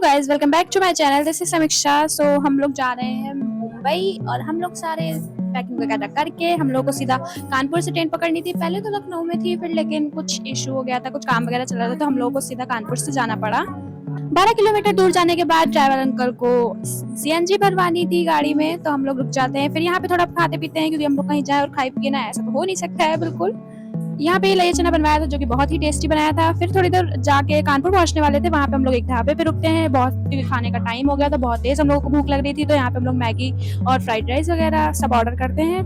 Guys, welcome back to my channel. This is Samiksha. So हम लोग जा रहे हैं मुंबई और हम लोग सारे पैकिंग वगैरह करके हम लोग को सीधा कानपुर से ट्रेन पकड़नी थी। पहले तो लखनऊ में थी, फिर लेकिन कुछ इशू हो गया था, कुछ काम वगैरह चल रहा था, तो हम लोगों को सीधा कानपुर से जाना पड़ा। 12 किलोमीटर दूर जाने के बाद ड्राइवर अंकल को सीएनजी भरवानी थी गाड़ी में, तो हम लोग रुक जाते हैं। फिर यहाँ पे थोड़ा खाते पीते हैं क्योंकि हम लोग कहीं जाए और खाए पिए ना, ऐसा तो हो नहीं सकता है बिल्कुल। यहाँ पे लया चना बनवाया था जो कि बहुत ही टेस्टी बनाया था। फिर थोड़ी देर जाके कानपुर पहुंचने वाले थे, वहाँ पे हम लोग एक ढाबे पे रुकते हैं। बहुत खाने का टाइम हो गया था, बहुत तेज हम लोगों को भूख लग रही थी, तो यहाँ पे हम लोग मैगी और फ्राइड राइस वगैरह सब ऑर्डर करते हैं।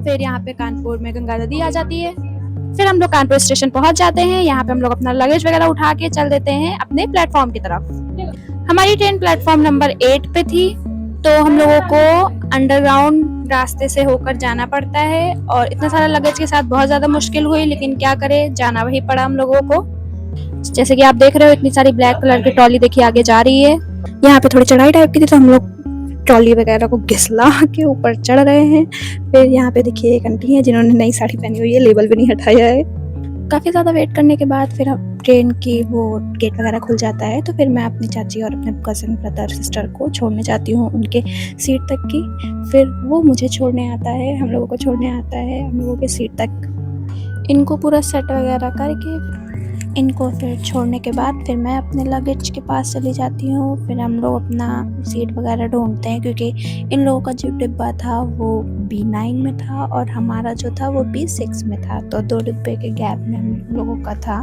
फिर यहाँ पे कानपुर में गंगा नदी आ जाती है। फिर हम लोग कानपुर स्टेशन पहुंच जाते हैं। यहाँ पे हम लोग अपना लगेज वगैरह उठा के चल देते हैं अपने प्लेटफॉर्म की तरफ। हमारी ट्रेन प्लेटफॉर्म नंबर 8 पे थी, तो हम लोगों को अंडरग्राउंड रास्ते से होकर जाना पड़ता है और इतना सारा लगेज के साथ बहुत ज़्यादा मुश्किल हुई, लेकिन क्या करें, जाना वही पड़ा हम लोगों को। जैसे कि आप देख रहे हो, इतनी सारी ब्लैक कलर की ट्रॉली देखिए आगे जा रही है। यहाँ पे थोड़ी चढ़ाई टाइप की थी, तो हम लोग ट्रॉली वगैरह को घिसला के ऊपर चढ़ रहे हैं। फिर यहाँ पे देखिए एक आंटी है जिन्होंने नई साड़ी पहनी हुई है, लेबल भी नहीं हटाया है। काफ़ी ज़्यादा वेट करने के बाद फिर हम ट्रेन की वो गेट वगैरह खुल जाता है, तो फिर मैं अपनी चाची और अपने कज़न ब्रदर सिस्टर को छोड़ने जाती हूँ उनके सीट तक की। फिर वो मुझे छोड़ने आता है, हम लोगों को छोड़ने आता है हम लोगों के सीट तक। इनको पूरा सेट वगैरह करके इनको फिर छोड़ने के बाद फिर मैं अपने लगेज के पास चली जाती हूँ। फिर हम लोग अपना सीट वगैरह ढूंढते हैं क्योंकि इन लोगों का जो डिब्बा था वो B9 में था और हमारा जो था वो B6 में था, तो 2 डिब्बे के गैप में हम लोगों का था।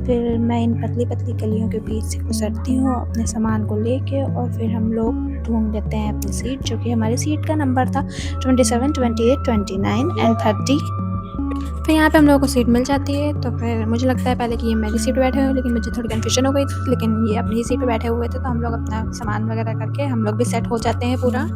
फिर मैं इन पतली पतली गलियों के बीच से गुजरती हूँ अपने सामान को लेके और फिर हम लोग ढूंढ लेते हैं अपनी सीट, जो कि हमारी सीट का नंबर था 27, 28, 29 एंड 30। फिर यहाँ पे हम लोगों को सीट मिल जाती है, तो फिर मुझे लगता है पहले कि ये मेरी सीट पे बैठे हुए, लेकिन मुझे थोड़ी कन्फ्यूजन हो गई थी, लेकिन ये अपनी ही सीट पे बैठे हुए थे, तो हम लोग अपना सामान वगैरह करके हम लोग भी सेट हो जाते हैं पूरा।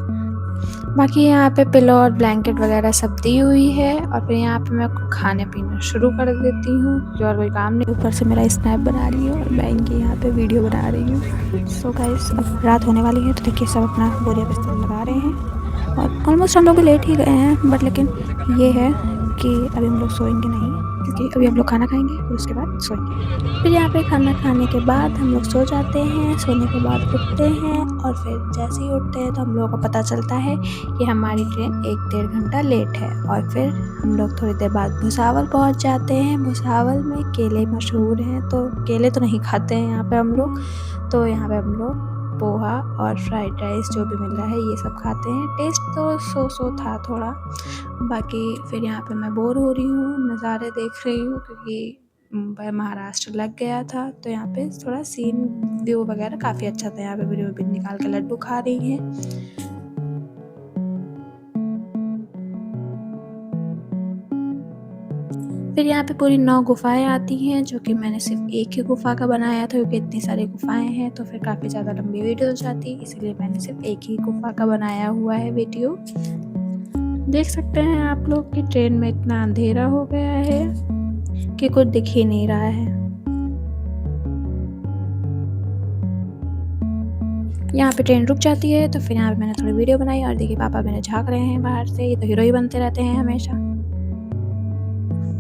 बाकी यहाँ पे पिलो और ब्लैंकेट वगैरह सब दी हुई है और फिर यहाँ पे मैं खाने पीना शुरू कर देती हूँ, जो और कोई काम नहीं। ऊपर से मेरा स्नैप बना रही हूँ और मैं इनकी यहाँ पे वीडियो बना रही हूँ। सो गाइस, अब रात होने वाली है, तो देखिए सब अपना बोरिया बिस्तर लगा रहे हैं और ऑलमोस्ट हम लोग लेट ही गए हैं, बट लेकिन ये है कि अभी हम लोग सोएंगे नहीं, क्योंकि अभी हम लोग खाना खाएंगे और उसके बाद सोएंगे। फिर यहाँ पे खाना खाने के बाद हम लोग सो जाते हैं। सोने के बाद उठते हैं और फिर जैसे ही उठते हैं तो हम लोगों को पता चलता है कि हमारी ट्रेन 1-1.5 घंटा लेट है। और फिर हम लोग थोड़ी देर बाद भुसावल पहुँच जाते हैं। भुसावल में केले मशहूर हैं, तो केले तो नहीं खाते हैं यहाँ पर हम लोग, तो यहाँ पर हम लोग पोहा और फ्राइड राइस जो भी मिल रहा है ये सब खाते हैं। टेस्ट तो सो था थोड़ा। बाकी फिर यहाँ पे मैं बोर हो रही हूँ, नज़ारे देख रही हूँ, क्योंकि महाराष्ट्र लग गया था, तो यहाँ पे थोड़ा सीन व्यू वगैरह काफ़ी अच्छा था। यहाँ पे वीडियो भी निकाल के लड्डू खा रही हैं। फिर यहाँ पे पूरी 9 गुफाएं आती हैं, जो कि मैंने सिर्फ एक ही गुफा का बनाया था, क्योंकि इतनी सारी गुफाएं हैं तो फिर काफ़ी ज़्यादा लंबी वीडियो हो जाती, इसलिए मैंने सिर्फ एक ही गुफा का बनाया हुआ है वीडियो। देख सकते हैं आप लोग कि ट्रेन में इतना अंधेरा हो गया है कि कुछ दिख ही नहीं रहा है। यहाँ पे ट्रेन रुक जाती है, तो फिर यहाँ पे मैंने थोड़ी वीडियो बनाई और देखिए पापा मेरे झाँक रहे हैं बाहर से, ये तो हीरो ही बनते रहते हैं हमेशा।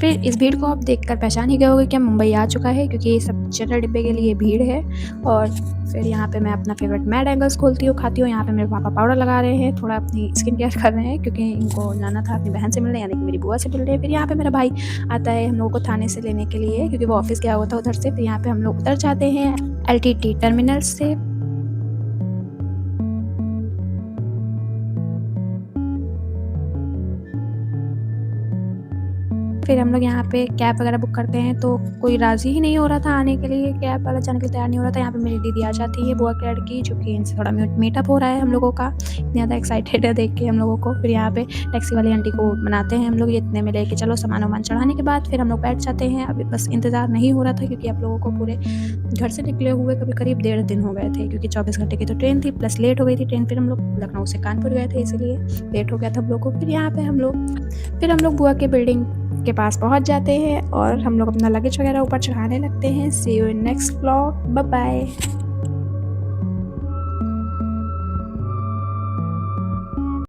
फिर इस भीड़ को आप देखकर पहचान ही गए होंगे कि मुंबई आ चुका है, क्योंकि ये सब जनरल डिब्बे के लिए भीड़ है। और फिर यहाँ पे मैं अपना फेवरेट मैड एंगल्स खोलती हूँ, खाती हूँ। यहाँ पे मेरे पापा पाउडर लगा रहे हैं, थोड़ा अपनी स्किन केयर कर रहे हैं, क्योंकि इनको जाना था अपनी बहन से मिलने, यानी कि मेरी बुआ से मिलने। फिर यहाँ पे मेरा भाई आता है हम लोगों को थाने से लेने के लिए, क्योंकि वो ऑफिस गया हुआ था उधर से। फिर यहाँ पे हम लोग उतर जाते हैं LTT टर्मिनल से। फिर हम लोग यहाँ पे कैब वगैरह बुक करते हैं, तो कोई राज़ी ही नहीं हो रहा था आने के लिए, कैब वाला जाने के लिए तैयार नहीं हो रहा था। यहाँ पे मेरी दीदी आ जाती है, बुआ की लड़की, जो कि इनसे थोड़ा मीटअप हो रहा है हम लोगों का। इतनी ज़्यादा एक्साइटेड है देख के हम लोगों को। फिर यहाँ पे टैक्सी वाली आंटी को मनाते हैं हम लोग, इतने में लेके चलो। सामान वामान चढ़ाने के बाद फिर हम लोग बैठ जाते हैं। अभी बस इंतज़ार नहीं हो रहा था, क्योंकि आप लोगों को पूरे घर से निकले हुए करीब 1.5 दिन हो गए थे, क्योंकि 24 घंटे की तो ट्रेन थी, प्लस लेट हो गई थी ट्रेन। फिर हम लोग लखनऊ से कानपुर गए थे, इसीलिए लेट हो गया था हम लोग को। फिर यहाँ पे हम लोग बुआ के बिल्डिंग के पास पहुंच जाते हैं और हम लोग अपना लगेज वगैरह ऊपर चढ़ाने लगते हैं। See you in next vlog, bye bye.